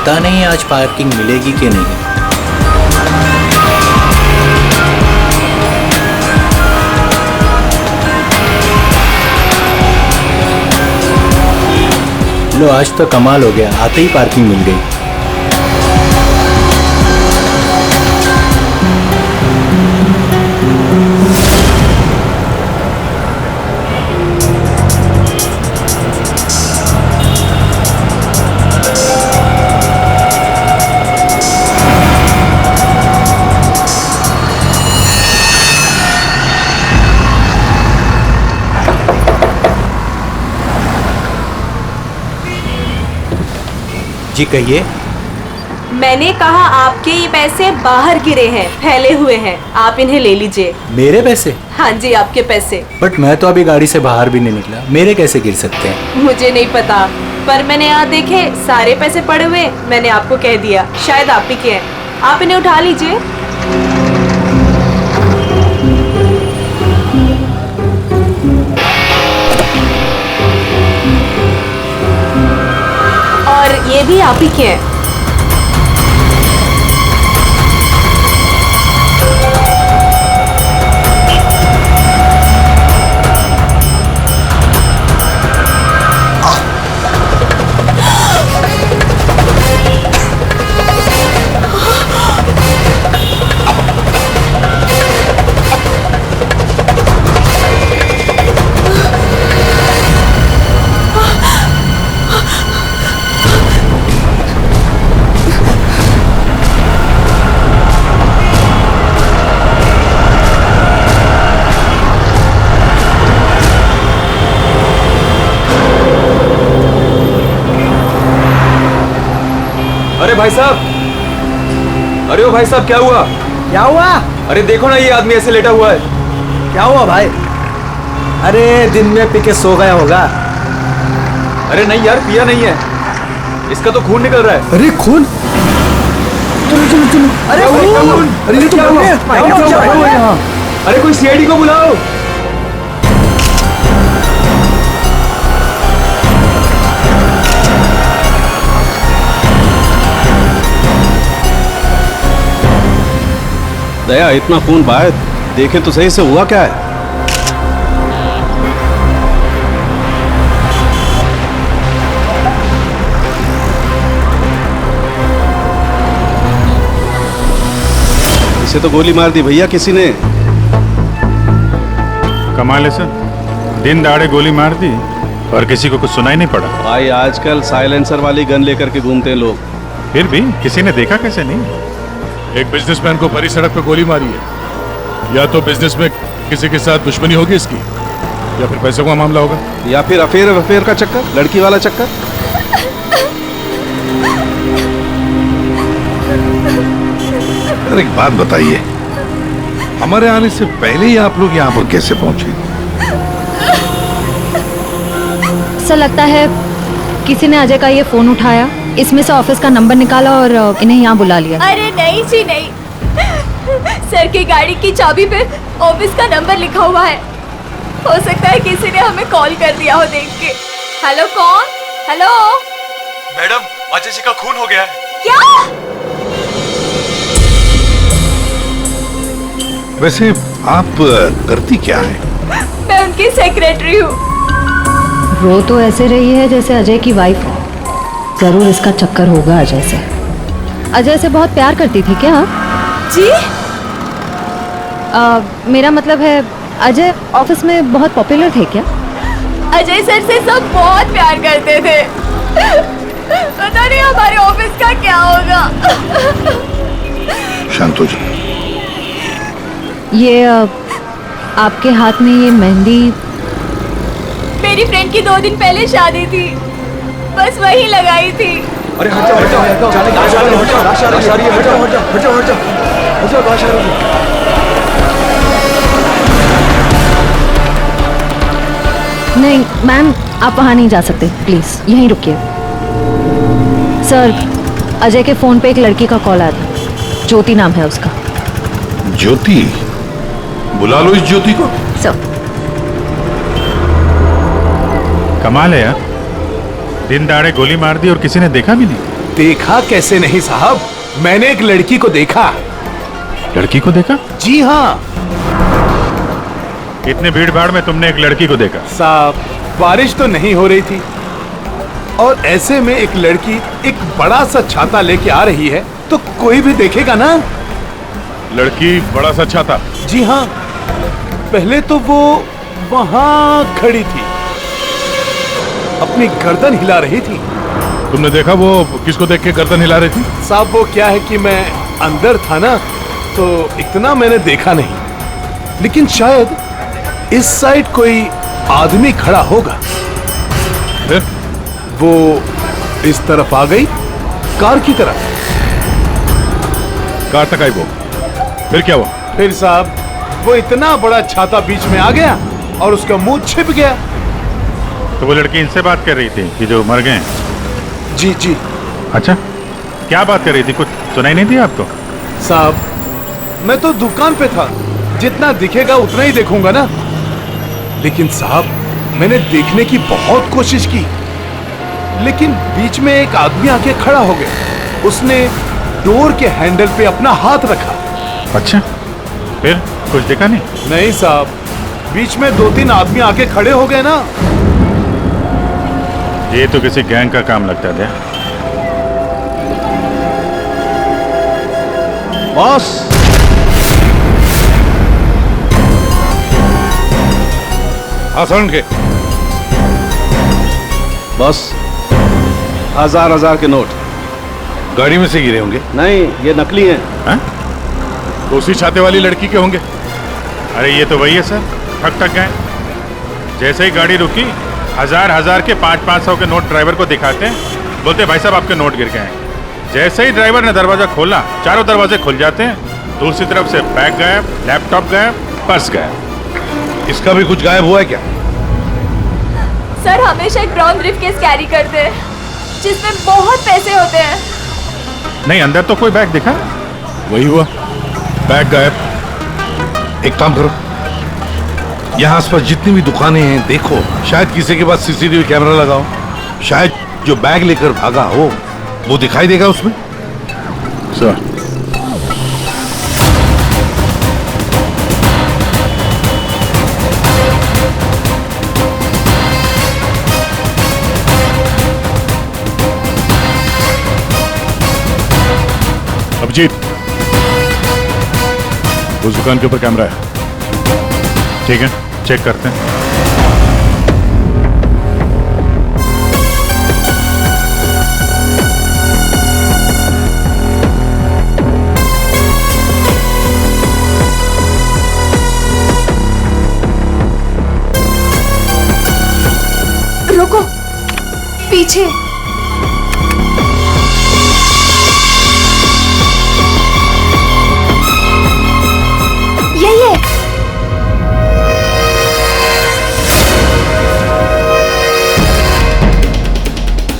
पता नहीं आज पार्किंग मिलेगी कि नहीं। लो आज तो कमाल हो गया, आते ही पार्किंग मिल गई। जी कहिए। मैंने कहा आपके ये पैसे बाहर गिरे हैं, फैले हुए हैं, आप इन्हें ले लीजिए। मेरे पैसे? हाँ जी, आपके पैसे। बट मैं तो अभी गाड़ी से बाहर भी नहीं निकला, मेरे कैसे गिर सकते हैं? मुझे नहीं पता, पर मैंने यहाँ देखे सारे पैसे पड़े हुए, मैंने आपको कह दिया, शायद आप ही के हैं, आप इन्हें उठा लीजिए। और ये भी आप ही के हैं। अरे भाई साहब, अरे ओ भाई साहब, क्या हुआ? क्या हुआ? अरे देखो ना, ये आदमी ऐसे लेटा हुआ है। क्या हुआ भाई? अरे दिन में पी के सो गया होगा। अरे नहीं यार, पिया नहीं है, इसका तो खून निकल रहा है। अरे खून? चलो चलो चलो। अरे खून! अरे ये तो क्या हुआ? अरे कोई सीआईडी को बुलाओ। दया, इतना खून बाहर देखे तो सही से हुआ क्या है? इसे तो गोली मार दी भैया किसी ने। कमाल है सर, दिन दहाड़े गोली मार दी और किसी को कुछ सुनाई नहीं पड़ा। भाई आजकल साइलेंसर वाली गन लेकर के घूमते हैं लोग। फिर भी किसी ने देखा कैसे नहीं? एक बिजनेसमैन को भरी सड़क पर गोली मारी है। या तो बिजनेस में किसी के साथ दुश्मनी होगी इसकी, या फिर पैसों का मामला होगा, या फिर अफेयर का चक्कर, लड़की वाला चक्कर। अरे एक बात बताइए, हमारे आने से पहले ही आप लोग यहाँ पर कैसे पहुंचे? सर लगता है किसी ने अजय का ये फोन उठाया, इसमें से ऑफिस का नंबर निकाला और इन्हें यहाँ बुला लिया। अरे नहीं जी नहीं, सर की गाड़ी की चाबी पे ऑफिस का नंबर लिखा हुआ है। हो सकता है किसी ने हमें कॉल कर दिया हो देख के। हेलो, कौन? हेलो मैडम, अजय जी का खून हो गया है। क्या? वैसे आप करती क्या है? मैं उनकी सेक्रेटरी हूँ। रो तो ऐसे रही है जैसे अजय की वाइफ हो। जरूर इसका चक्कर होगा अजय से। अजय से बहुत प्यार करती थी क्या आप? जी? मेरा मतलब है अजय ऑफिस में बहुत पॉपुलर थे क्या? अजय सर से सब बहुत प्यार करते थे। पता नहीं हमारे ऑफिस का क्या होगा। शांत हो जा। ये आपके हाथ में ये मेहंदी? मेरी फ्रेंड की 2 दिन पहले शादी थी, बस वही लगाई थी। अरे हट जाओ, हट जाओ, हट जाओ, लाश आ रही है, हट जाओ, लाश आ रही है, हट जाओ, हट जाओ, हट जाओ, हट जाओ, हट जाओ, लाश आ रही है। नहीं मैम, आप वहाँ नहीं जा सकते, प्लीज यहीं रुकिए। सर, अजय के फोन पे एक लड़की का कॉल आया था, ज्योति नाम है उसका। ज्योति? बुला लो इस ज्योति को। सर। कमाल है यार, दिन दहाड़े गोली मार दी और किसी ने देखा भी नहीं। देखा कैसे नहीं साहब, मैंने एक लड़की को देखा। लड़की को देखा? जी हाँ इतनी भीड़ भाड़ में तुमने एक लड़की को देखा? साहब, बारिश तो नहीं हो रही थी और ऐसे में एक लड़की एक बड़ा सा छाता लेके आ रही है तो कोई भी देखेगा ना। लड़की बड़ा सा छाता? जी हाँ, पहले तो वो वहां खड़ी थी, अपनी गर्दन हिला रही थी। तुमने देखा वो किसको देख के गर्दन हिला रही थी? साहब वो क्या है कि मैं अंदर था ना तो इतना मैंने देखा नहीं, लेकिन शायद इस साइड कोई आदमी खड़ा होगा। फिर वो इस तरफ आ गई, कार की तरफ। कार तक आई वो, फिर क्या हुआ? फिर साहब वो इतना बड़ा छाता बीच में आ गया और उसका मुंह छिप गया। तो वो लड़की इनसे बात कर रही थी कि जो मर गए? जी जी। अच्छा, क्या बात कर रही थी? कुछ सुनाई नहीं दिया आपको? साहब मैं तो दुकान पे था, जितना दिखेगा उतना ही देखूंगा ना। लेकिन साहब मैंने देखने की बहुत कोशिश की, लेकिन बीच में एक आदमी आके खड़ा हो गया। उसने डोर के हैंडल पे अपना हाथ रखा। अच्छा, फिर कुछ देखा नहीं? नहीं साहब, बीच में 2-3 आदमी आके खड़े हो गए ना। ये तो किसी गैंग का काम लगता है। बॉस, आसान के बस 1000 के नोट। गाड़ी में से गिरे होंगे? नहीं, ये नकली हैं। हाँ? तो उसी छाते वाली लड़की के होंगे। अरे ये तो वही है सर, ठक गए। जैसे ही गाड़ी रुकी, 1000 के 500 के नोट ड्राइवर को दिखाते हैं, बोलते भाई साहब आपके नोट गिर गए हैं। जैसे ही ड्राइवर ने दरवाजा खोला, चारों दरवाजे खुल जाते हैं। दूसरी तरफ से बैग गायब, लैपटॉप गायब, पर्स गायब। इसका भी कुछ गायब हुआ है क्या? सर हमेशा एक ब्राउन ब्रीफकेस कैरी करते हैं जिसमें बहुत पैसे होते हैं। नहीं, अंदर तो कोई बैग दिखा? वही हुआ, बैग गायब। एक काम करो, यहाँ आसपास जितनी भी दुकानें हैं देखो, शायद किसी के पास सीसीटीवी कैमरा लगाओ। शायद जो बैग लेकर भागा हो वो दिखाई देगा उसमें। सर अभिजीत, उस दुकान के ऊपर कैमरा है। ठीक है, चेक करते हैं। रुको, पीछे। यही है।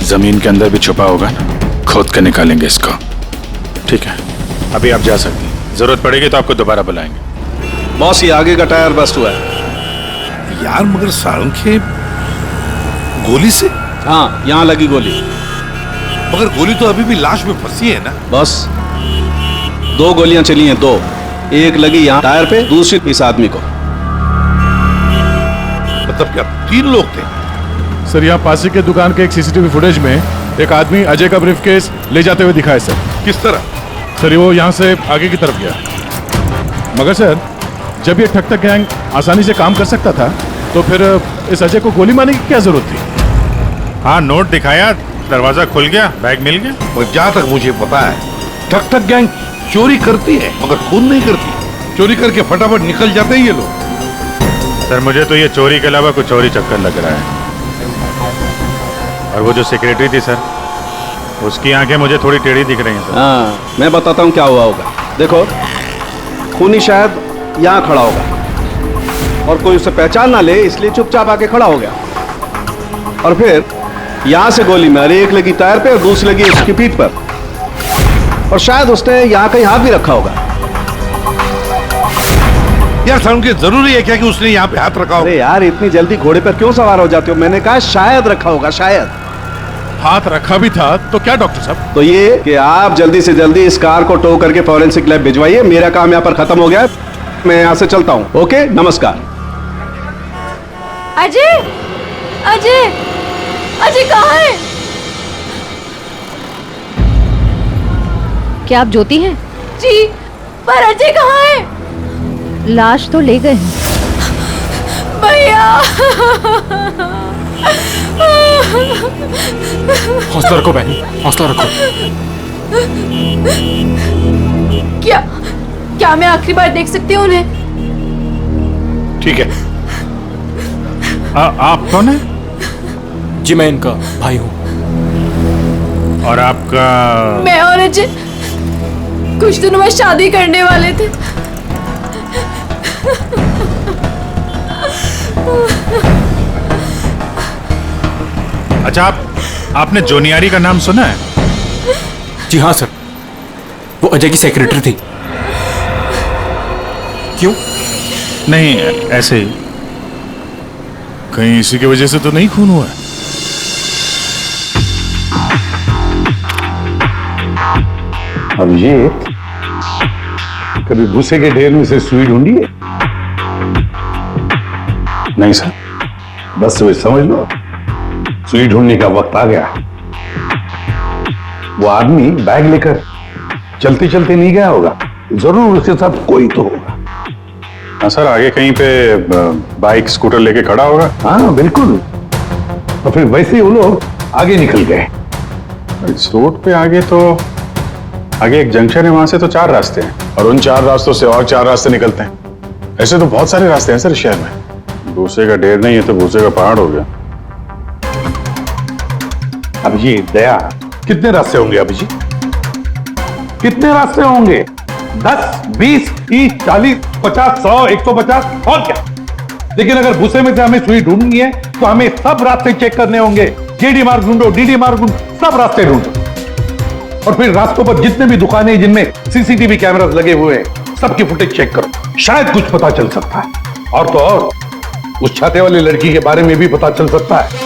जमीन के अंदर भी छुपा होगा ना, खोद कर निकालेंगे इसको। ठीक है, अभी आप जा सकते हैं। जरूरत पड़ेगी तो आपको दोबारा बुलाएंगे। बॉस, ये आगे का टायर बस्ट हुआ है। यार मगर सारंगे, गोली से? हाँ, यहाँ लगी गोली। मगर गोली तो अभी भी लाश में फंसी है ना? बस 2 गोलियां चली हैं, 2। एक लगी यहाँ टायर पे, दूसरी इस आदमी को। मतलब क्या 3 लोग थे? सर यहाँ पासी के दुकान के एक सीसीटीवी फुटेज में एक आदमी अजय का ब्रीफकेस ले जाते हुए दिखा है सर। किस तरह? सर वो यहाँ से आगे की तरफ गया, मगर सर जब ये ठक गैंग आसानी से काम कर सकता था तो फिर इस अजय को गोली मारने की क्या जरूरत थी? हाँ, नोट दिखाया, दरवाजा खुल गया, बैग मिल गया। और जहाँ तक मुझे पता है ठक गैंग चोरी करती है मगर खून नहीं करती। चोरी करके फटाफट निकल जाते हैं ये लोग। सर मुझे तो ये चोरी के अलावा कुछ और ही चक्कर लग रहा है। और वो जो सेक्रेटरी थी सर, उसकी आंखें मुझे थोड़ी टेढ़ी दिख रही हैं सर। हाँ, मैं बताता हूँ क्या हुआ होगा। देखो, खूनी शायद यहाँ खड़ा होगा और कोई उसे पहचान ना ले, इसलिए चुपचाप आके खड़ा हो गया। और फिर यहाँ से गोली मारी, एक लगी टायर पे और दूसरी लगी उसकी पीठ पर। और शायद उसने यहाँ कहीं हाथ भी रखा होगा। यार सारंगे, जरूरी है क्या कि उसने यहाँ पे हाथ रखा हो? अरे यार, इतनी जल्दी घोड़े पर क्यों सवार हो जाते हो? मैंने कहा शायद रखा होगा, शायद। हाथ रखा भी था तो क्या डॉक्टर साहब? तो ये कि आप जल्दी से जल्दी इस कार को टो करके फॉरेंसिक लैब भिजवाइए। मेरा काम यहाँ पर खत्म हो गया है, मैं यहाँ से चलता हूँ। ओके, नमस्कार। अजय, अजय, अजय कहाँ है? क्या आप ज्योति हैं? जी, पर अजय कहाँ है? लाश तो ले गए हैं। भैया, हौसला रखो बहन, हौसला रखो। क्या मैं आखिरी बार देख सकती हूँ उन्हें? ठीक है। आप कौन है? जी मैं इनका भाई हूँ। और आपका? मैं और अजय कुछ दिनों में शादी करने वाले थे। अच्छा, आपने जोनियारी का नाम सुना है? जी हाँ सर, वो अजय की सेक्रेटरी थी। क्यों? नहीं, ऐसे ही। कहीं इसी की वजह से तो नहीं खून हुआ है? अभिजीत, कभी भूसे के ढेर में से सुई ढूंढी है? नहीं सर। बस वही समझ लो, सुई ढूंढने का वक्त आ गया। वो आदमी बैग लेकर चलते चलते नहीं गया होगा, जरूर उसके साथ कोई तो होगा। हाँ सर, आगे कहीं पे बाइक स्कूटर लेके खड़ा होगा। हाँ बिल्कुल। और फिर वैसे ही वो लोग आगे निकल गए। इस रोड पे आगे तो आगे एक जंक्शन है, वहां से तो 4 रास्ते हैं, और उन 4 रास्तों से और 4 रास्ते निकलते हैं। ऐसे तो बहुत सारे रास्ते हैं सर शहर में। भूसे का ढेर नहीं है तो भूसे का पहाड़ हो गया। अभिजीत, दया, कितने रास्ते होंगे अभिजीत? कितने रास्ते होंगे? 10, 20, 30, 40, 50, 100, 150 और क्या? लेकिन अगर भूसे में से हमें सुई ढूंढनी है तो हमें सब रास्ते चेक करने होंगे। जेडी मार्ग ढूंढो, डीडी मार्ग ढूंढो, सब रास्ते ढूंढो। और फिर रास्तों पर जितने भी दुकानें हैं जिनमें सीसीटीवी कैमरास लगे हुए हैं, सबकी फुटेज चेक करो, शायद कुछ पता चल सकता है। और तो और उस छाते वाली लड़की के बारे में भी पता चल सकता है।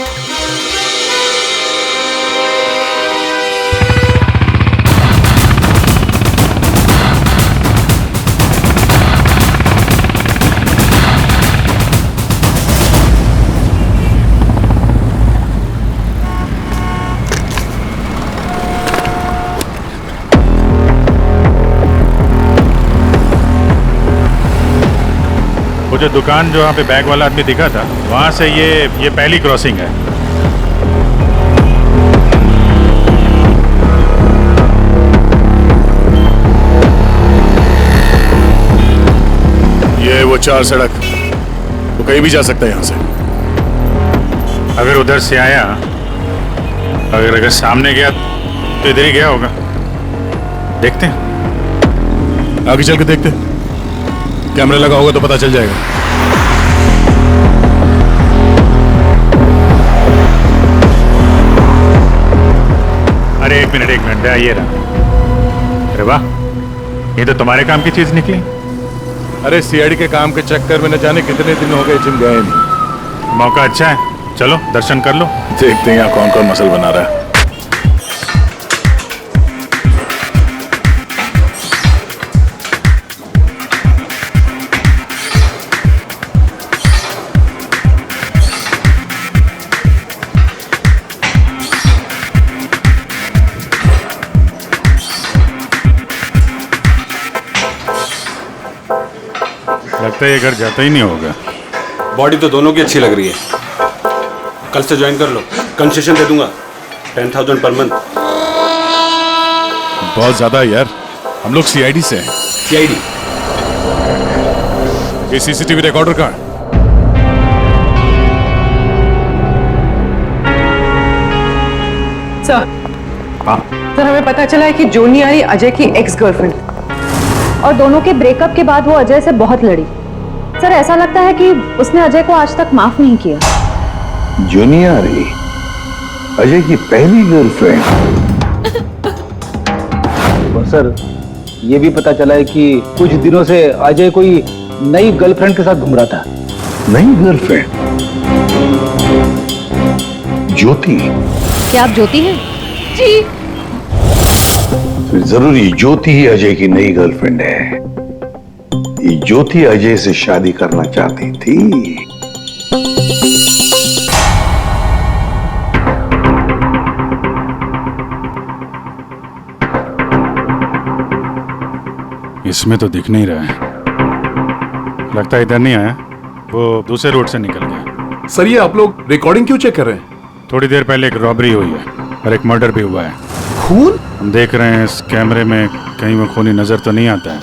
वो जो दुकान जो वहाँ पे बैग वाला आदमी दिखा था, वहां से ये पहली क्रॉसिंग है। ये वो 4 सड़क, वो कहीं भी जा सकता है यहाँ से। अगर उधर से आया, अगर सामने गया तो इधर ही गया होगा। देखते हैं, आगे चल के देखते हैं। कैमरा लगा होगा तो पता चल जाएगा। अरे एक मिनट ये रहा। अरे वाह, ये तो तुम्हारे काम की चीज निकली। अरे सीआईडी के काम के चक्कर में न जाने कितने दिन हो गए जिम गए नहीं। मौका अच्छा है, चलो दर्शन कर लो। देखते हैं यहाँ कौन कौन मसल बना रहा है। लगता है ये घर जाता ही नहीं होगा। बॉडी तो दोनों की अच्छी लग रही है। कल से ज्वाइन कर लो, कंसेशन दे दूंगा 10,000 पर मंथ। बहुत ज्यादा है यार, हम लोग सीआईडी से हैं। सीआईडी? ये सीसीटीवी रिकॉर्डर कहाँ है? सर, सर हमें पता चला है कि जोनियारी अजय की एक्स गर्लफ्रेंड, और दोनों के ब्रेकअप के बाद वो अजय से बहुत लड़ी। सर ऐसा लगता है कि उसने अजय को आज तक माफ नहीं किया। जोनियारी अजय की पहली गर्लफ्रेंड? और सर ये भी पता चला है कि कुछ दिनों से अजय कोई नई गर्लफ्रेंड के साथ घूम रहा था। नई गर्लफ्रेंड? ज्योति? क्या आप ज्योति हैं? जी। फिर जरूर ये ज्योति ही अजय की नई गर्लफ्रेंड है। ये ज्योति अजय से शादी करना चाहती थी। इसमें तो दिख नहीं रहा है, लगता है इधर नहीं आया, वो दूसरे रोड से निकल गया। सर ये आप लोग रिकॉर्डिंग क्यों चेक कर रहे हैं? थोड़ी देर पहले एक रॉबरी हुई है और एक मर्डर भी हुआ है। खून? हम देख रहे हैं इस कैमरे में कहीं वो खूनी नजर तो नहीं आता है।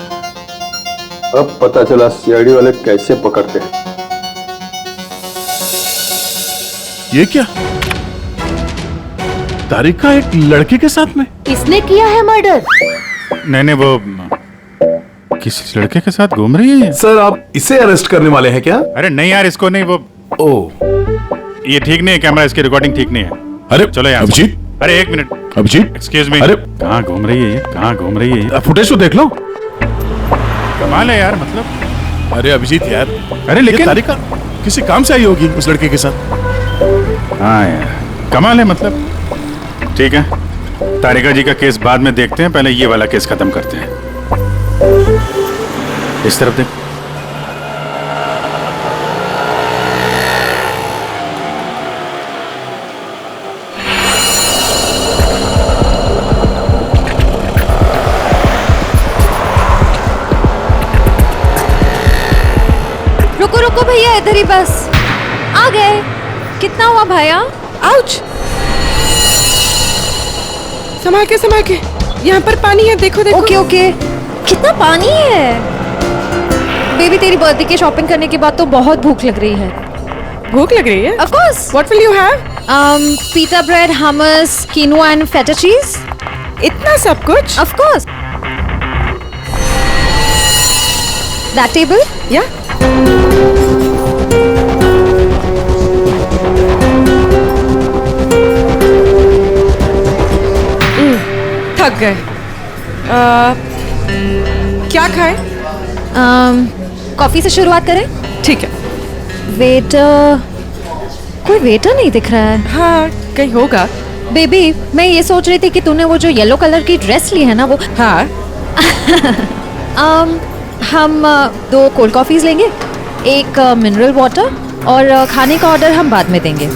अब पता चला सीआईडी वाले कैसे पकड़ते हैं। ये क्या? तारिका एक लड़के के साथ में? किसने किया है मर्डर? नहीं, वो किस लड़के के साथ घूम रही है। सर आप इसे अरेस्ट करने वाले हैं क्या? अरे नहीं यार, इसको नहीं, वो ये ठीक नहीं है, कैमरा इसकी रिकॉर्डिंग ठीक नहीं है। अरे चलो यार। अभिजीत, अरे एक मिनट, अभिजीत, एक्सक्यूज मी। अरे कहाँ घूम रही है ये, कहाँ घूम रही है ये? फुटेज तो देख लो। कमाल है यार, मतलब। अरे अभिजीत यार, अरे लेकिन तारिका किसी काम से आई होगी उस लड़के के साथ। हाँ यार, कमाल है मतलब। ठीक है, तारिका जी का केस बाद में देखते हैं, पहले ये वाला केस खत्म करते हैं। इस तरफ देख। रुको रुको भैया, इधर ही बस। आ गए। कितना हुआ भैया? आउच! संभाल के, यहाँ पर पानी है, देखो देखो। Okay okay. कितना पानी है? बेबी तेरी बर्थडे की शॉपिंग करने के बाद तो बहुत भूख लग रही है। भूख लग रही है? Of course. What will you have? Pita bread, hummus, quinoa and feta cheese. इतना सब कुछ? Of course. That table? Yeah. थक गए। क्या खाए? कॉफी से शुरुआत करें? ठीक है। वेटर, कोई वेटर नहीं दिख रहा है। हाँ, कहीं होगा। बेबी, मैं ये सोच रही थी कि तूने वो जो येलो कलर की ड्रेस ली है ना, वो। हाँ। हम 2 कोल्ड कॉफीज लेंगे, एक मिनरल वाटर, और खाने का ऑर्डर हम बाद में देंगे।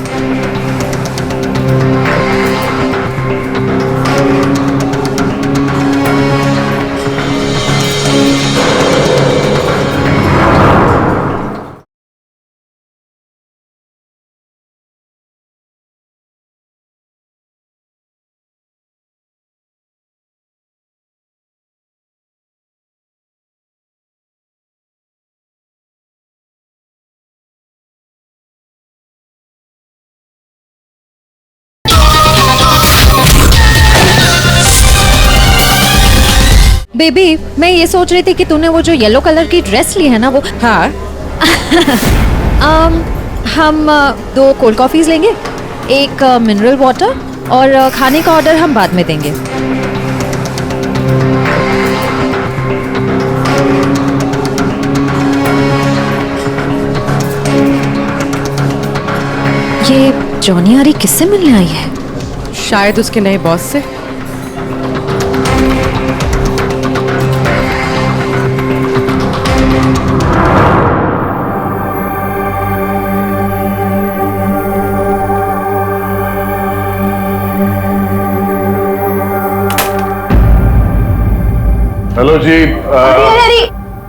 बेबी, मैं ये सोच रही थी कि तूने वो जो येलो कलर की ड्रेस ली है ना, वो। हाँ। हम 2 कोल्ड कॉफीज लेंगे, एक मिनरल वाटर, और खाने का ऑर्डर हम बाद में देंगे। ये जॉनी आरी किससे मिलने आई है? शायद उसके नए बॉस से। हेलो जी। अरे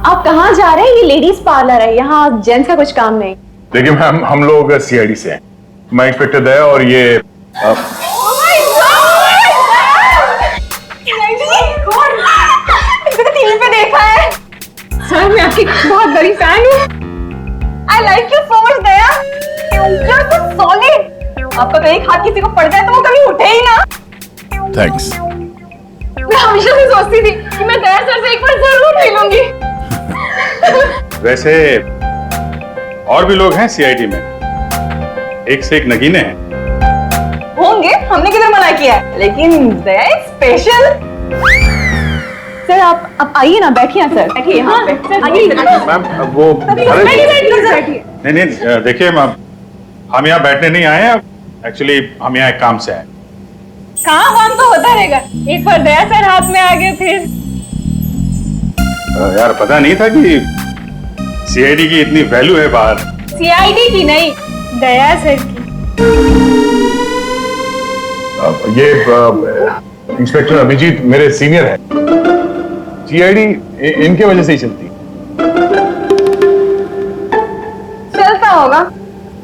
आप कहाँ जा रहे हैं? ये लेडीज पार्लर है, यहाँ जेंट्स का कुछ काम नहीं। देखिए मैम, हम लोग सीआईडी से हैं। मैं इंस्पेक्टर दया और ये टीवी पे देखा है सर, मैं आपकी बहुत बड़ी फैन हूँ। I like you so much Daya, you are so solid. आपका तो एक हाथ किसी को पड़ जाए तो वो कभी उठे ही ना। थैंक्स। मैं हमेशा से सोचती थी कि मैं दया सर से एक बार जरूर मिलूंगी। वैसे और भी लोग हैं सीआईडी में, एक से एक नगीने हैं। होंगे, हमने किधर मना किया है, लेकिन दया स्पेशल। सर आप आइए ना, बैठिए सर, बैठिए यहाँ पे। मैम वो बैठिए। नहीं देखिए मैम, हम यहाँ बैठने नहीं आए हैं, एक्चुअली हम यहाँ एक काम से आए। काम वाम तो होता रहेगा, एक बार दया सर हाथ में आ गए फिर। यार पता नहीं था कि सीआईडी की इतनी वैल्यू है बाहर। सीआईडी की नहीं, दया सर की। ये इंस्पेक्टर अभिजीत मेरे सीनियर है। सीआईडी इनके वजह से ही चलती। चलता होगा,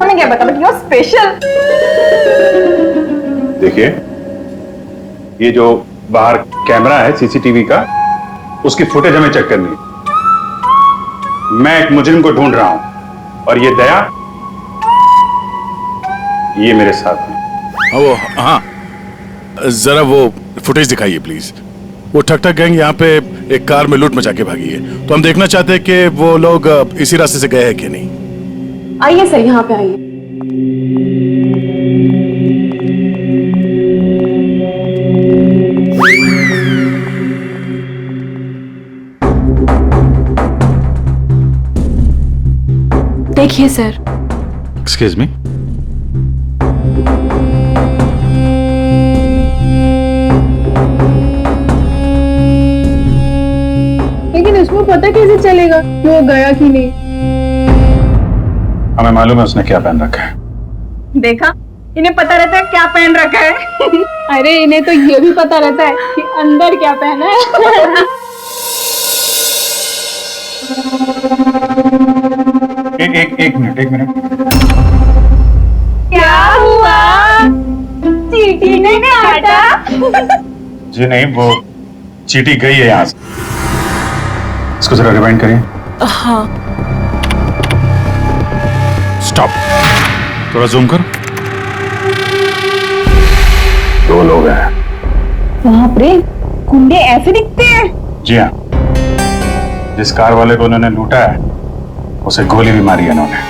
हमें क्या पता, बट यू स्पेशल। देखिए, ये जो बाहर कैमरा है सीसीटीवी का, उसकी फुटेज हमें चेक करनी है। मैं एक मुजरिम को ढूंढ रहा हूं और ये दया ये मेरे साथ है। वो हाँ, जरा वो फुटेज दिखाइए प्लीज। वो ठक ठक गैंग यहाँ पे एक कार में लूट मचा के भागी है, तो हम देखना चाहते हैं कि वो लोग इसी रास्ते से गए हैं कि नहीं। आइए सर, यहाँ पे आइए। देखिए सर। Excuse me. लेकिन इसको पता कैसे चलेगा कि वो गया कि नहीं? हमें मालूम है उसने क्या पहन रखा है। देखा, इन्हें पता रहता है क्या पहन रखा है। अरे इन्हें तो ये भी पता रहता है कि अंदर क्या पहना है। एक मिनट। क्या हुआ? चीटी ने काटा? जी नहीं, वो चीटी गई है यहाँ से। इसको जरा रिवाइंड करिए। हाँ। स्टॉप, थोड़ा जूम कर। 2 लोग हैं। बाप रे, गुंडे ऐसे दिखते हैं? जी हाँ, जिस कार वाले को उन्होंने लूटा है उसे गोली भी मारी है उन्होंने।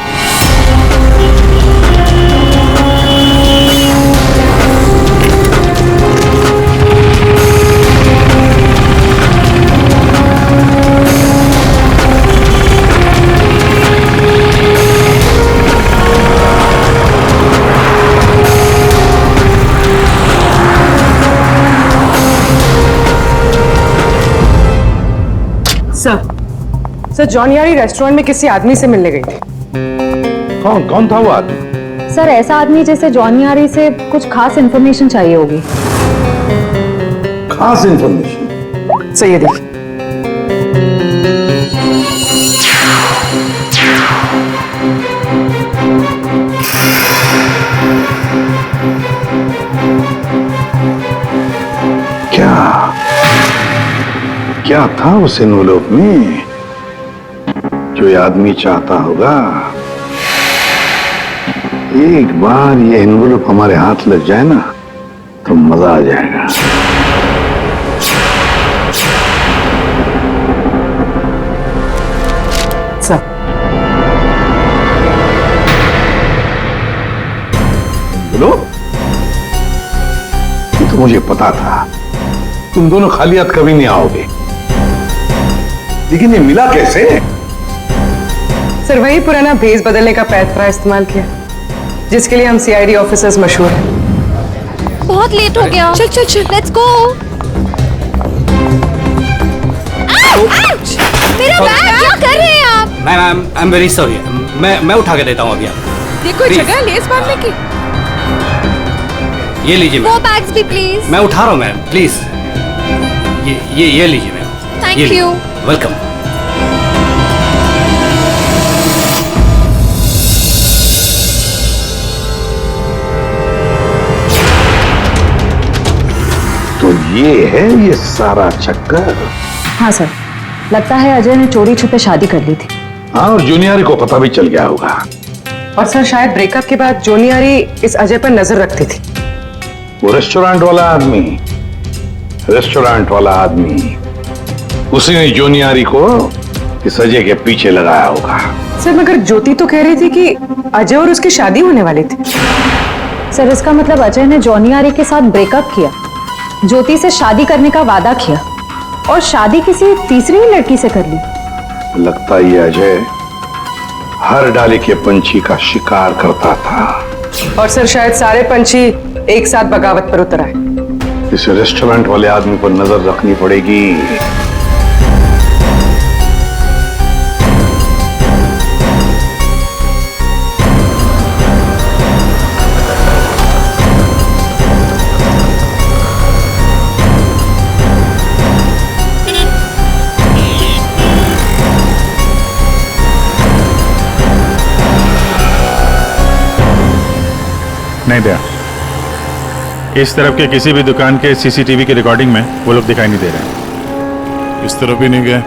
सर जॉन यारी रेस्टोरेंट में किसी आदमी से मिलने गई थी। कौन था वो आदमी? सर ऐसा आदमी जैसे जॉन यारी से कुछ खास इन्फॉर्मेशन चाहिए होगी। खास इंफॉर्मेशन? सही है, देखिए। क्या था उस एनवेलप में जो ये आदमी चाहता होगा? एक बार ये एनवेलप हमारे हाथ लग जाए ना तो मजा आ जाएगा। सर बोलो, ये तो मुझे पता था तुम दोनों खाली हाथ कभी नहीं आओगे, लेकिन ये मिला कैसे? सर वही पुराना भेस बदलने का पैतरा इस्तेमाल किया जिसके लिए हम सीआईडी ऑफिसर्स मशहूर हैं। बहुत लेट हो गया। चल चल चल, लेट्स गो। मेरा बैग, क्या कर रहे हैं आप? Ma'am I am very sorry, मैं उठा के देता हूँ अभी आपको। ये कोई जगह है लेस बांधने की? ये लीजिए वो बैग्स भी प्लीज। मैं उठा रहा हूँ मैम, प्लीज। ये लीजिए मैम। Thank you. वेलकम। तो ये है ये सारा चक्कर। हाँ सर, लगता है अजय ने चोरी छुपे शादी कर ली थी। हाँ, और जूनियर को पता भी चल गया होगा। और सर शायद ब्रेकअप के बाद जोनी यारी इस अजय पर नजर रखती थी। वो रेस्टोरेंट वाला आदमी उसी ने जोनियारी को इस अजय के पीछे लगाया होगा। सर मगर ज्योति तो कह रही थी कि अजय और उसकी शादी होने वाली थी। सर इसका मतलब अजय ने जॉनी यारी के साथ ब्रेकअप किया, ज्योति से शादी करने का वादा किया और शादी किसी तीसरी ही लड़की से कर ली। लगता है ये अजय हर डाले के पंछी का शिकार करता था। और सर शायद सारे पंछी एक साथ बगावत पर उतर आए। इस रेस्टोरेंट वाले आदमी पर नजर रखनी पड़ेगी। नहीं दया, इस तरफ के किसी भी दुकान के सीसीटीवी की रिकॉर्डिंग में वो लोग दिखाई नहीं दे रहे। इस तरफ भी नहीं गए।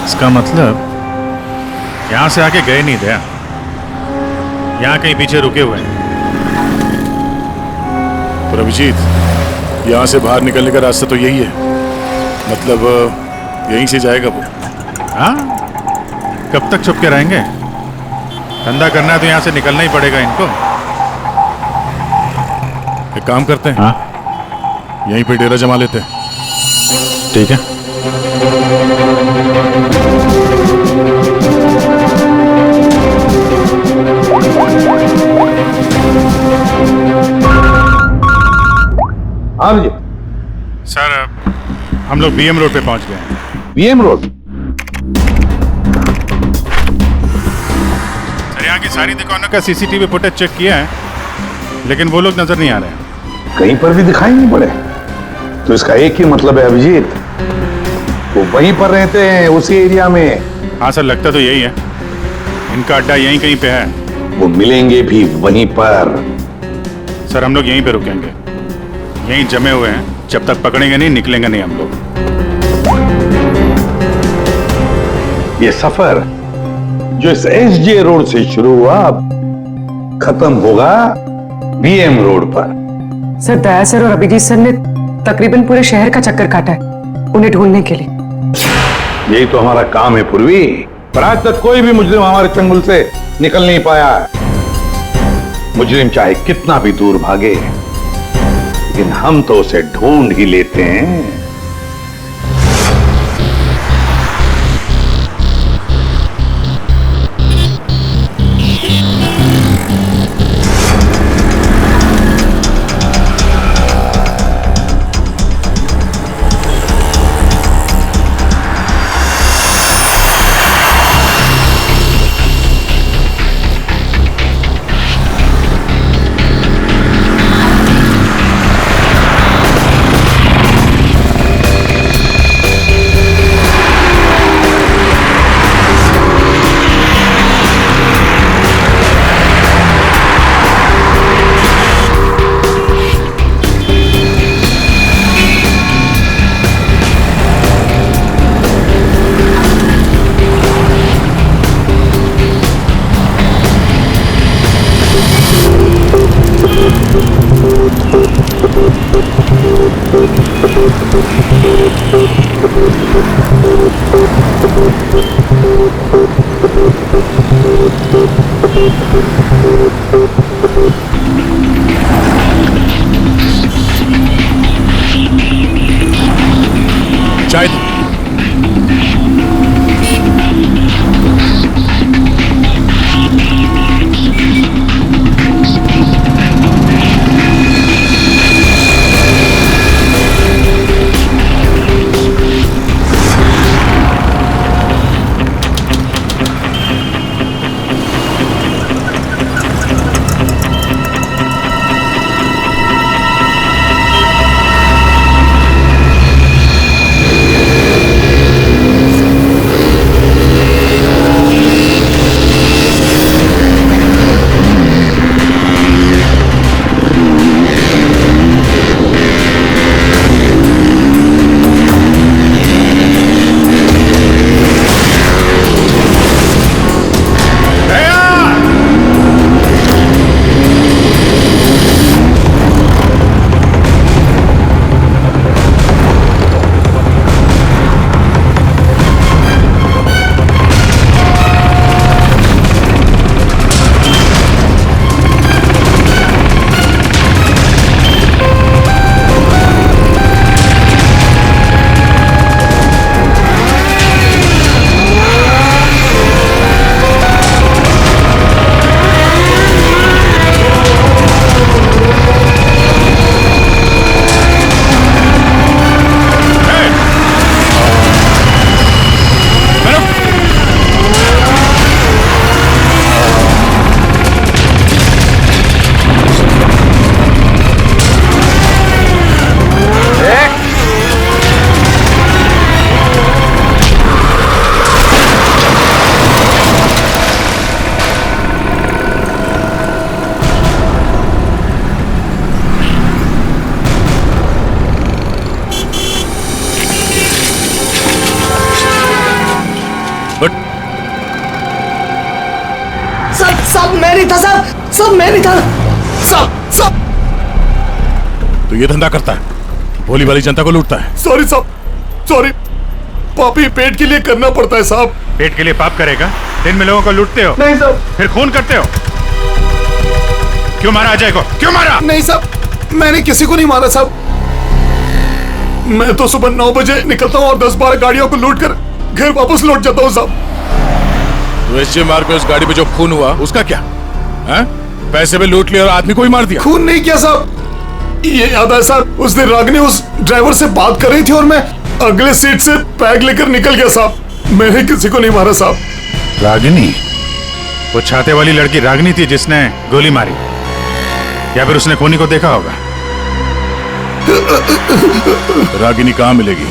इसका मतलब यहां से आके गए नहीं दया, यहां कहीं पीछे रुके हुए हैं। पर अभिजीत, यहाँ से बाहर निकलने का रास्ता तो यही है, मतलब यहीं से जाएगा वो। हाँ, कब तक छुप के रहेंगे? धंधा करना है तो यहाँ से निकलना ही पड़ेगा इनको। एक काम करते हैं, हाँ, यहीं पे डेरा जमा लेते हैं। ठीक है। हाँ जी सर, हम लोग बीएम रोड पे पहुंच गए हैं। BM road? सर, यहाँ की सारी दुकानों का सीसीटीवी फुटेज चेक किया है, लेकिन वो लोग नजर नहीं आ रहे हैं। कहीं पर भी दिखाई नहीं पड़े। तो इसका एक ही मतलब है अभिजीत, वो वहीं पर रहते हैं, उसी एरिया में। हाँ सर, लगता तो यही है। इनका अड्डा यहीं कहीं पे है। वो मिलेंगे भी वहीं पर। सर, हम लोग यहीं पे रुकेंगे, यहीं जमे हुए हैं। जब तक पकड़ेंगे नहीं, निकलेंगे नहीं हम लोग। ये सफर जो इस एसजे रोड से शुरू हुआ, खत्म होगा बीएम रोड पर। सर, दया सर और अभिजीत सर ने तकरीबन पूरे शहर का चक्कर काटा है उन्हें ढूंढने के लिए। यही तो हमारा काम है पूर्वी, पर आज तक कोई भी मुजरिम हमारे चंगुल से निकल नहीं पाया। मुजरिम चाहे कितना भी दूर भागे, लेकिन हम तो उसे ढूंढ ही लेते हैं। साहब मैं नहीं था साहब, सब मैं नहीं था साहब। तो ये धंधा करता है, भोली वाली जनता को लूटता है। सॉरी साहब, सॉरी। पापी पेट के लिए करना पड़ता है साहब। पेट के लिए पाप करेगा? दिन में लोगों को लूटते हो, नहीं साहब। फिर खून करते हो। क्यों मारा अजय को? क्यों मारा? नहीं साहब, मैंने किसी को नहीं मारा साहब। मैं तो सुबह 9 बजे निकलता हूँ और 10-12 गाड़ियों को लूट कर घर वापस लौट जाता हूँ साहब। तो एसजे मार्ग में उस गाड़ी में जो खून हुआ उसका क्या है? पैसे में लूट लिया और आदमी को ही मार दिया। खून नहीं किया साहब, ये याद है साहब, उस दिन रागिनी उस ड्राइवर से बात कर रही थी और मैं अगले सीट से बैग लेकर निकल गया साहब। मैंने किसी को नहीं मारा साहब। रागिनी? वो छाते वाली लड़की रागिनी थी जिसने गोली मारी, या फिर उसने खूनी को देखा होगा? रागिनी कहाँ मिलेगी?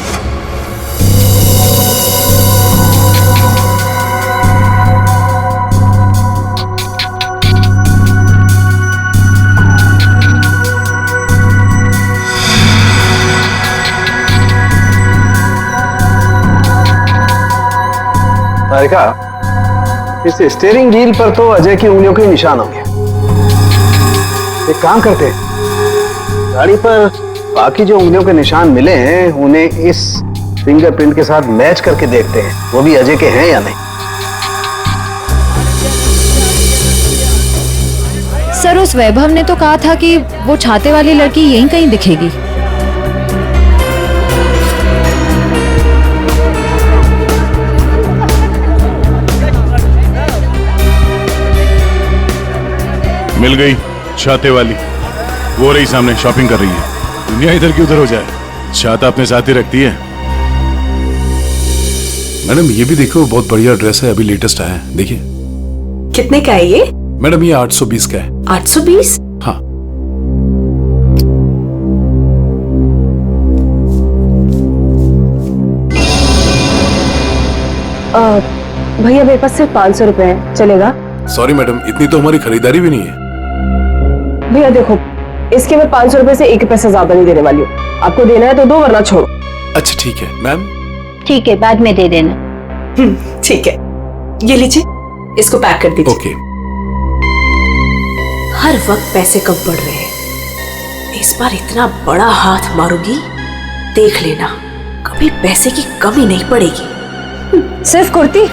तारिका, इस स्टीयरिंग व्हील पर तो अजय की उंगलियों के निशान होंगे। एक काम करते हैं, गाड़ी पर बाकी जो उंगलियों के निशान मिले हैं उन्हें इस फिंगरप्रिंट के साथ मैच करके देखते हैं, वो भी अजय के हैं या नहीं। सर, उस वैभव ने तो कहा था कि वो छाते वाली लड़की यहीं कहीं दिखेगी। मिल गई छाते वाली, वो रही सामने, शॉपिंग कर रही है। दुनिया इधर की उधर हो जाए, छाता अपने साथ ही रखती है। मैडम ये भी देखो, बहुत बढ़िया ड्रेस है, अभी लेटेस्ट आया है, देखिए। कितने का है ये? मैडम ये 820 का है। 820? हाँ। भैया मेरे पास सिर्फ 500 रुपए है, चलेगा? सॉरी मैडम, इतनी तो हमारी खरीदारी भी नहीं है। भैया देखो, इसके मैं 500 रुपए से 1 पैसा ज्यादा नहीं देने वाली हूँ। आपको देना है तो दो, वरना छोड़ो। अच्छा ठीक है मैम। ठीक है, बाद में दे देना। ठीक है, ये लीजिए, इसको पैक कर दीजिए। ओके। हर वक्त पैसे कम पड़ रहे हैं, इस बार इतना बड़ा हाथ मारूंगी, देख लेना, कभी पैसे की कमी नहीं पड़ेगी। सिर्फ कुर्ती?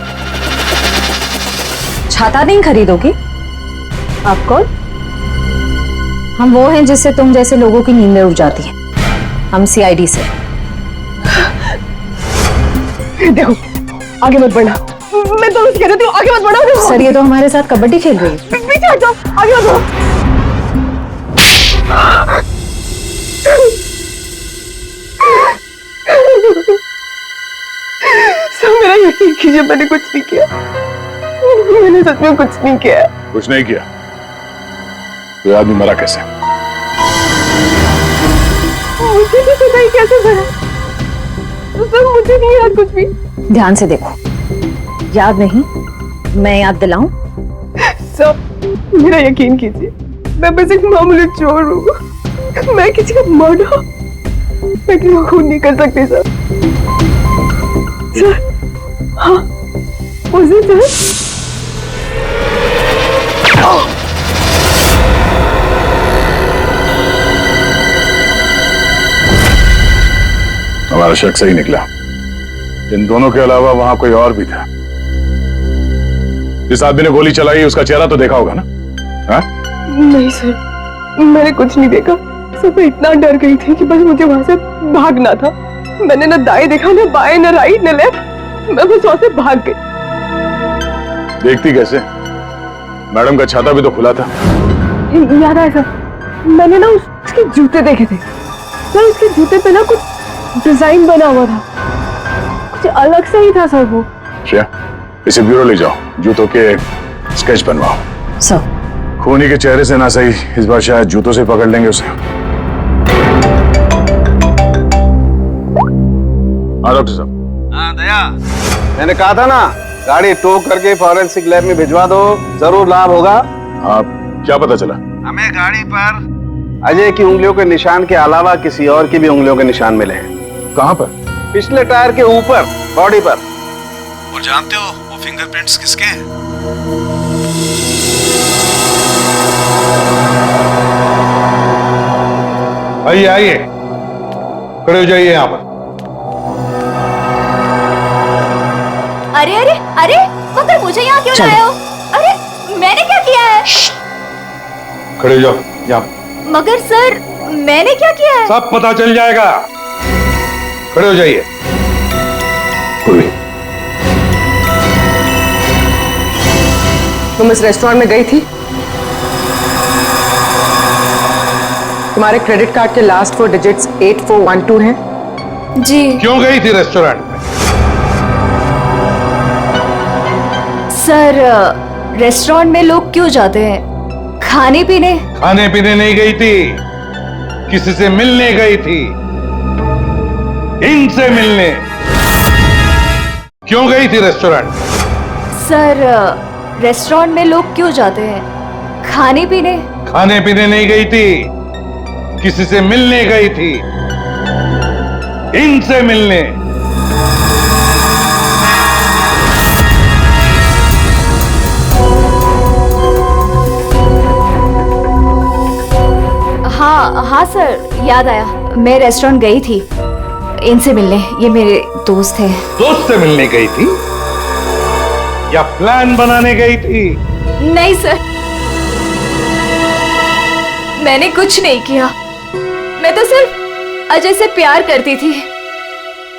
छाता नहीं खरीदोगी? आप कौन? हम वो हैं जिससे तुम जैसे लोगों की नींदें उड़ जाती हैं। हम सीआईडी से। देखो, आगे मत बढ़ना, मैं तो कह रही हूँ, आगे मत बढ़ना। सर, ये तो हमारे साथ कबड्डी खेल रही है। पीछे हट जाओ, आगे मत बढ़ो। सर मेरा यकीन कीजिए, मैंने कुछ नहीं किया, मैंने सच में कुछ नहीं किया। कुछ नहीं किया? तो आदमी मरा कैसे? मुझे भी पता ही कैसे मरा। सर मुझे नहीं याद कुछ भी। ध्यान से देखो, याद नहीं? मैं याद दिलाऊं? सर मेरा यकीन कीजिए, मैं बस एक मामूली चोर हूँ, मैं किसी का मर्डर, मैं किसी को खून नहीं कर सकती सर। सर हाँ, उस दिन सर हमारा शक सही निकला। इन दोनों के अलावा वहां कोई और भी था। जिस आदमी ने गोली चलाई उसका चेहरा तो देखा होगा ना? हा? नहीं सर, मैंने कुछ नहीं देखा। सर मैं इतना डर गई थी कि बस मुझे वहां से भागना था। मैंने न दाएं देखा, न बाएं, न राइट, न लेफ्ट, मैं बस वहां से भाग गई। देखती कैसे? मैडम का छाता भी तो खुला था। याद आया सर, मैंने ना उसके जूते देखे थे सर। उसके जूते पे ना कुछ डिजाइन बना हुआ था, कुछ अलग से ही था सर वो। श्रेया, इसे ब्यूरो ले जाओ, जूतों के स्केच बनवाओ। सर खूनी के चेहरे से ना सही, इस बार शायद जूतों से पकड़ लेंगे उसे। हाँ डॉक्टर साहब। हाँ दया, मैंने कहा था ना, गाड़ी टो करके फॉरेंसिक लैब में भिजवा दो, जरूर लाभ होगा। आप क्या पता चला? हमें गाड़ी पर अजय की उंगलियों के निशान के अलावा किसी और की भी उंगलियों के निशान मिले हैं। कहाँ पर? पिछले टायर के ऊपर, बॉडी पर। और जानते हो वो फिंगरप्रिंट्स किसके हैं? आइए आइए, खड़े हो जाइए यहां पर। अरे अरे अरे, मगर मुझे यहाँ क्यों लाए हो? अरे मैंने क्या किया है? खड़े हो जाओ यहाँ। मगर सर मैंने क्या किया है? सब पता चल जाएगा। खड़े हो जाइए। तुम इस रेस्टोरेंट में गई थी? तुम्हारे क्रेडिट कार्ड के लास्ट 4 डिजिट्स 8412 हैं? जी। क्यों गई थी रेस्टोरेंट में? सर रेस्टोरेंट में लोग क्यों जाते हैं? खाने पीने? खाने पीने नहीं गई थी, किसी से मिलने गई थी। इनसे मिलने। क्यों गई थी रेस्टोरेंट? सर रेस्टोरेंट में लोग क्यों जाते हैं? खाने पीने? खाने पीने नहीं गई थी, किसी से मिलने गई थी। इनसे मिलने। हाँ सर, याद आया। मैं रेस्टोरेंट गई थी इनसे मिलने। ये मेरे दोस्त हैं। दोस्त से मिलने गई थी या प्लान बनाने गई थी? नहीं सर, मैंने कुछ नहीं किया। मैं तो सिर्फ अजय से प्यार करती थी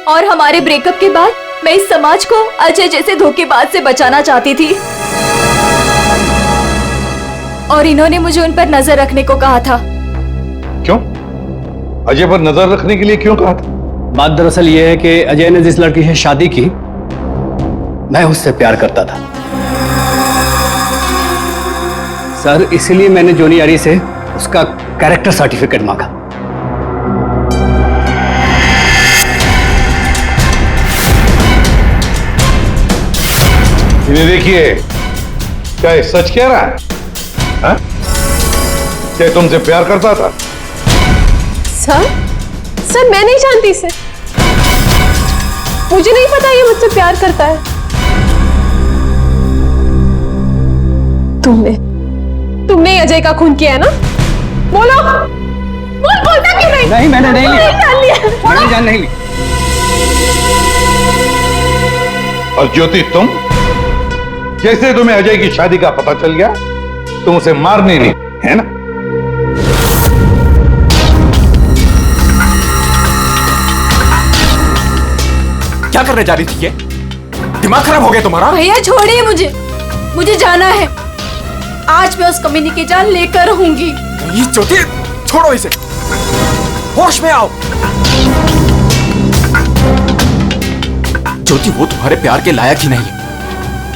और हमारे ब्रेकअप के बाद मैं इस समाज को अजय जैसे धोखेबाज से बचाना चाहती थी। और इन्होंने मुझे उन पर नजर रखने को कहा था। क्यों? अजय पर नजर रखने के लिए क्यों कहा था? बात दरअसल यह है कि अजय ने जिस लड़की से शादी की, मैं उससे प्यार करता था सर। इसीलिए मैंने जोनी आरी से उसका कैरेक्टर सर्टिफिकेट मांगा। इन्हें देखिए, क्या ये सच कह रहा है? हा? क्या तुमसे प्यार करता था? सर मैं नहीं जानती इसे। मुझे नहीं पता ये मुझसे प्यार करता है। तुमने अजय का खून किया है ना? बोलो। बोलता क्यों नहीं? नहीं, मैंने नहीं लिया। जान लिया। मैंने जान नहीं ली। और ज्योति, तुम जैसे तुम्हें अजय की शादी का पता चल गया, तुम उसे मारने नहीं, है ना? क्या करने जा रही थी ये? दिमाग खराब हो गया तुम्हारा? भैया छोड़िए मुझे जाना है। आज मैं उस कमीनी की जान लेकर रहूंगी। ये ज्योति, छोड़ो इसे। होश में आओ। ज्योति, वो तुम्हारे प्यार के लायक ही नहीं है।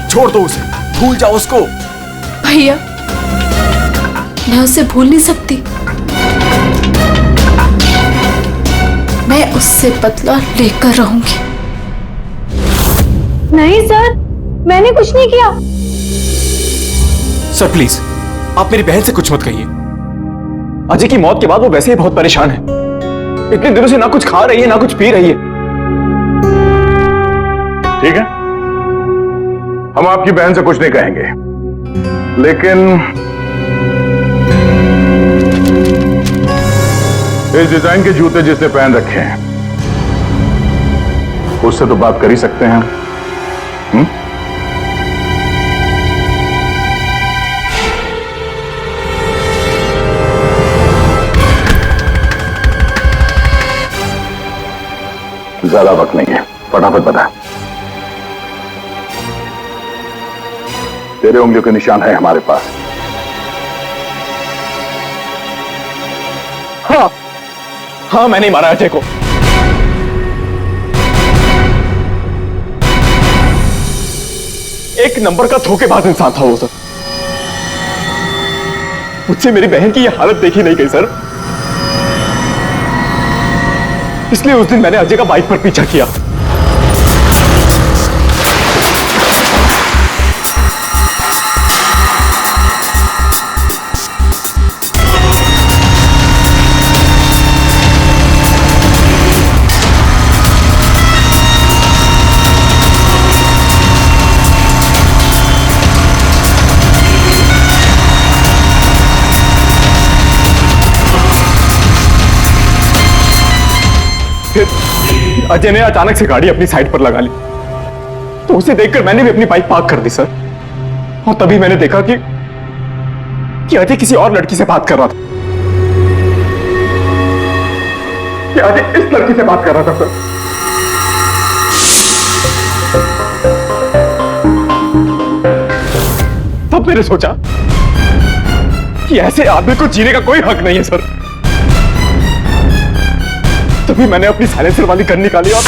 छोड़ दो उसे, भूल जाओ उसको। भैया मैं उसे भूल नहीं सकती। मैं उससे बदला लेकर रहूंगी। नहीं सर, मैंने कुछ नहीं किया। सर प्लीज, आप मेरी बहन से कुछ मत कहिए। अजय की मौत के बाद वो वैसे ही बहुत परेशान है। इतने दिनों से ना कुछ खा रही है ना कुछ पी रही है। ठीक है, हम आपकी बहन से कुछ नहीं कहेंगे, लेकिन इस डिजाइन के जूते जिसने पहन रखे हैं उससे तो बात कर ही सकते हैं। ज्यादा वक्त नहीं है, फटाफट बता। तेरे उंगलियों के निशान है हमारे पास। हाँ, मैंने ही मारा अजय को। एक नंबर का धोखेबाज इंसान था वो सर। मुझसे मेरी बहन की ये हालत देखी नहीं गई सर। इसलिए उस दिन मैंने अजय का बाइक पर पीछा किया। फिर अजय ने अचानक से गाड़ी अपनी साइड पर लगा ली, तो उसे देखकर मैंने भी अपनी बाइक पार्क कर दी सर। और तभी मैंने देखा कि अजय किसी और लड़की से बात कर रहा था, कि अजय इस लड़की से बात कर रहा था सर। तब मैंने सोचा कि ऐसे आदमी को जीने का कोई हक नहीं है सर। तभी मैंने अपनी साइलेंसर वाली गन निकाली और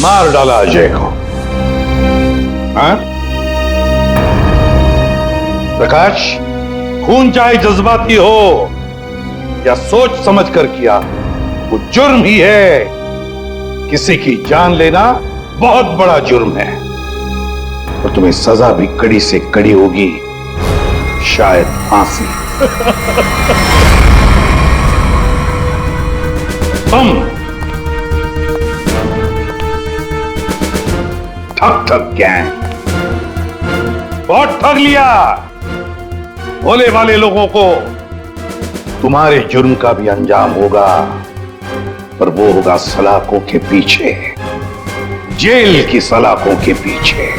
मार डाला अजय को। हाँ? प्रकाश, खून चाहे जज्बाती हो या सोच समझ कर किया, वो जुर्म ही है। किसी की जान लेना बहुत बड़ा जुर्म है और तुम्हें सजा भी कड़ी से कड़ी होगी, शायद फांसी। तुम ठग गैंग बहुत ठग लिया। भोले वाले लोगों को तुम्हारे जुर्म का भी अंजाम होगा, पर वो होगा सलाखों के पीछे, जेल की सलाखों के पीछे।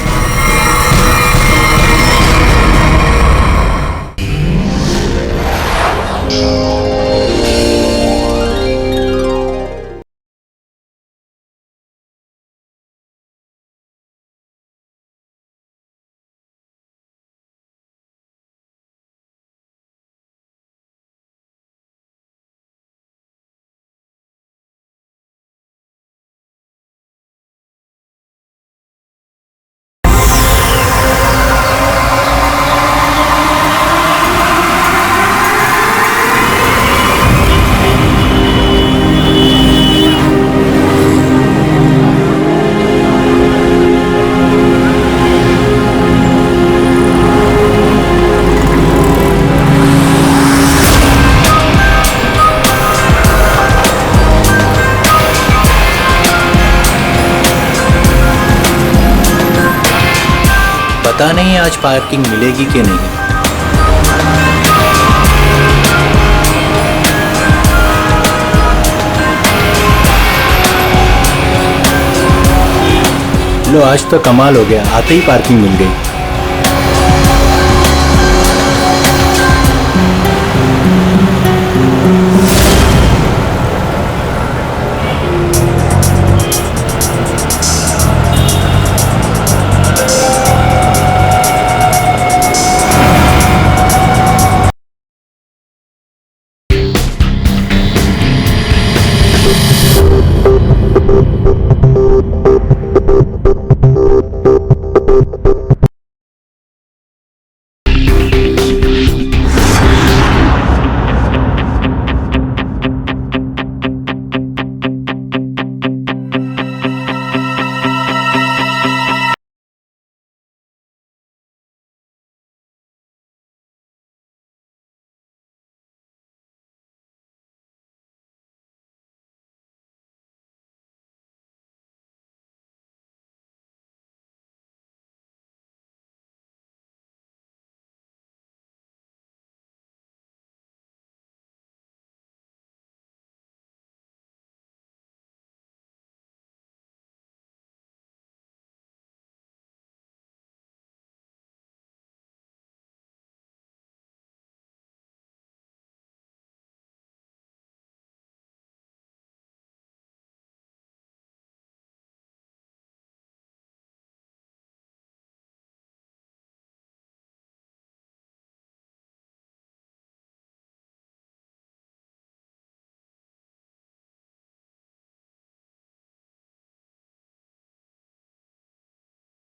पता नहीं आज पार्किंग मिलेगी कि नहीं। लो, आज तो कमाल हो गया, आते ही पार्किंग मिल गई।